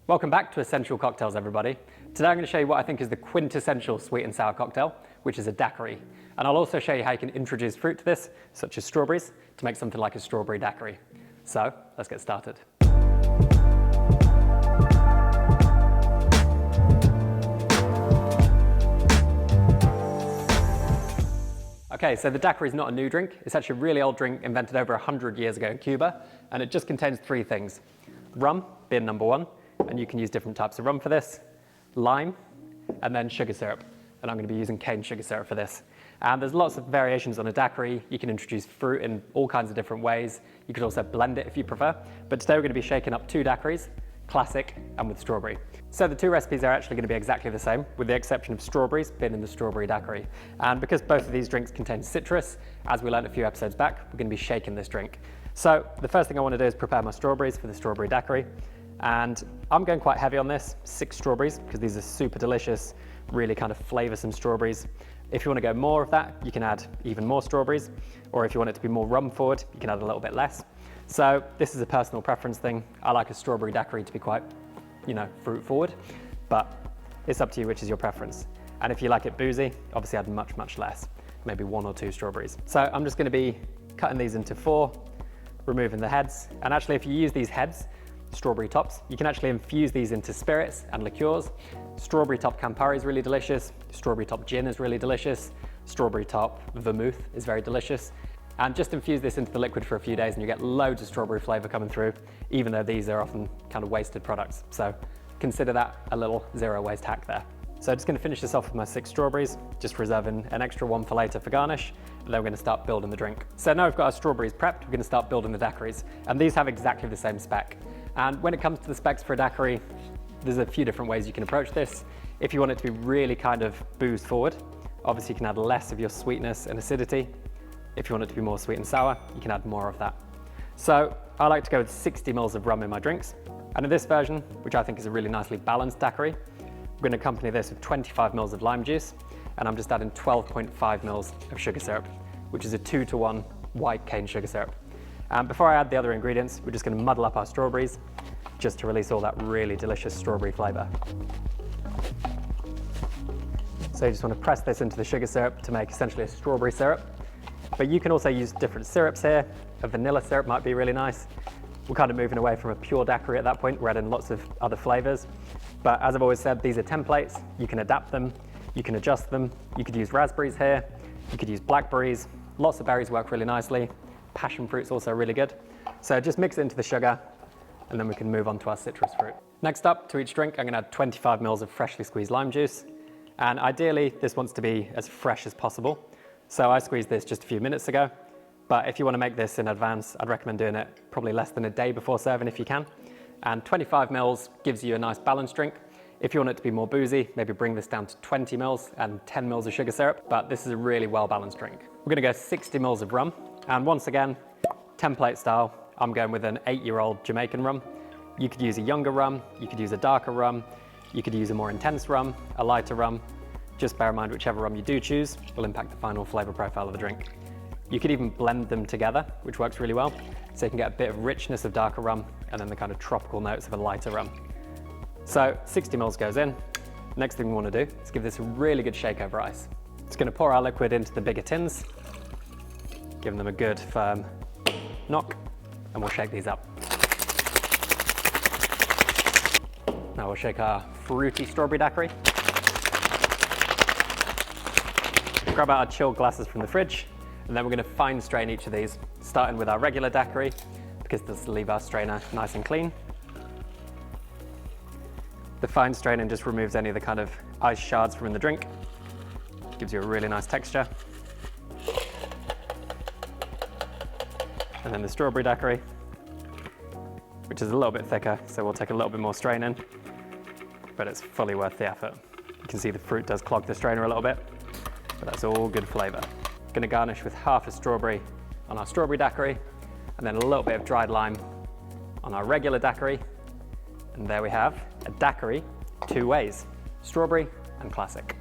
Welcome back to Essential Cocktails, everybody. Today I'm going to show you what I think is the quintessential sweet and sour cocktail, which is a daiquiri. And I'll also show you how you can introduce fruit to this, such as strawberries, to make something like a strawberry daiquiri. So let's get started. Okay, so the daiquiri is not a new drink. It's actually a really old drink invented over 100 years ago in Cuba, and it just contains three things. Rum being number one, and you can use different types of rum for this, lime, and then sugar syrup. And I'm going to be using cane sugar syrup for this. And there's lots of variations on a daiquiri. You can introduce fruit in all kinds of different ways. You could also blend it if you prefer. But today we're going to be shaking up two daiquiris, classic and with strawberry. So the two recipes are actually going to be exactly the same, with the exception of strawberries being in the strawberry daiquiri. And because both of these drinks contain citrus, as we learned a few episodes back, we're going to be shaking this drink. So the first thing I want to do is prepare my strawberries for the strawberry daiquiri. And I'm going quite heavy on this, 6 strawberries, because these are super delicious, really kind of flavoursome strawberries. If you want to go more of that, you can add even more strawberries, or if you want it to be more rum forward, you can add a little bit less. So this is a personal preference thing. I like a strawberry daiquiri to be quite, fruit forward, but it's up to you which is your preference. And if you like it boozy, obviously add much, much less, maybe 1 or 2 strawberries. So I'm just going to be cutting these into 4, removing the heads. And actually, if you use these heads, strawberry tops, you can actually infuse these into spirits and liqueurs. Strawberry top Campari is really delicious. Strawberry top gin is really delicious. Strawberry top vermouth is very delicious. And just infuse this into the liquid for a few days and you get loads of strawberry flavor coming through, even though these are often kind of wasted products. So consider that a little zero waste hack there. So I'm just going to finish this off with my 6 strawberries, just reserving an extra 1 for later for garnish, and then we're going to start building the drink. So now we've got our strawberries prepped, we're going to start building the daiquiris. And these have exactly the same spec. And when it comes to the specs for a daiquiri, there's a few different ways you can approach this. If you want it to be really kind of booze forward, obviously you can add less of your sweetness and acidity. If you want it to be more sweet and sour, you can add more of that. So I like to go with 60 ml of rum in my drinks. And in this version, which I think is a really nicely balanced daiquiri, we're going to accompany this with 25 ml of lime juice, and I'm just adding 12.5 ml of sugar syrup, which is a 2-to-1 white cane sugar syrup. And before I add the other ingredients, we're just going to muddle up our strawberries just to release all that really delicious strawberry flavor. So you just want to press this into the sugar syrup to make essentially a strawberry syrup. But you can also use different syrups here. A vanilla syrup might be really nice. We're kind of moving away from a pure daiquiri at that point. We're adding lots of other flavors. But as I've always said, these are templates. You can adapt them. You can adjust them. You could use raspberries here. You could use blackberries. Lots of berries work really nicely. Passion fruit's also really good. So just mix it into the sugar and then we can move on to our citrus fruit. Next up, to each drink, I'm going to add 25 ml of freshly squeezed lime juice. And ideally, this wants to be as fresh as possible. So I squeezed this just a few minutes ago. But if you want to make this in advance, I'd recommend doing it probably less than a day before serving if you can. And 25 ml gives you a nice balanced drink. If you want it to be more boozy, maybe bring this down to 20 ml and 10 ml of sugar syrup. But this is a really well-balanced drink. We're going to go 60 ml of rum. And once again, template style, I'm going with an 8-year-old Jamaican rum. You could use a younger rum, you could use a darker rum, you could use a more intense rum, a lighter rum. Just bear in mind whichever rum you do choose will impact the final flavor profile of the drink. You could even blend them together, which works really well. So you can get a bit of richness of darker rum and then the kind of tropical notes of a lighter rum. So 60 ml goes in. Next thing we want to do is give this a really good shake over ice. It's going to pour our liquid into the bigger tins, giving them a good firm knock, and we'll shake these up. Now we'll shake our fruity strawberry daiquiri. Grab out our chilled glasses from the fridge, and then we're going to fine strain each of these, starting with our regular daiquiri, because this will leave our strainer nice and clean. The fine straining just removes any of the kind of ice shards from in the drink. Gives you a really nice texture. And then the strawberry daiquiri, which is a little bit thicker, so we'll take a little bit more strain in, but it's fully worth the effort. You can see the fruit does clog the strainer a little bit, but that's all good flavor. Going to garnish with half a strawberry on our strawberry daiquiri, and then a little bit of dried lime on our regular daiquiri. And there we have a daiquiri 2 ways, strawberry and classic.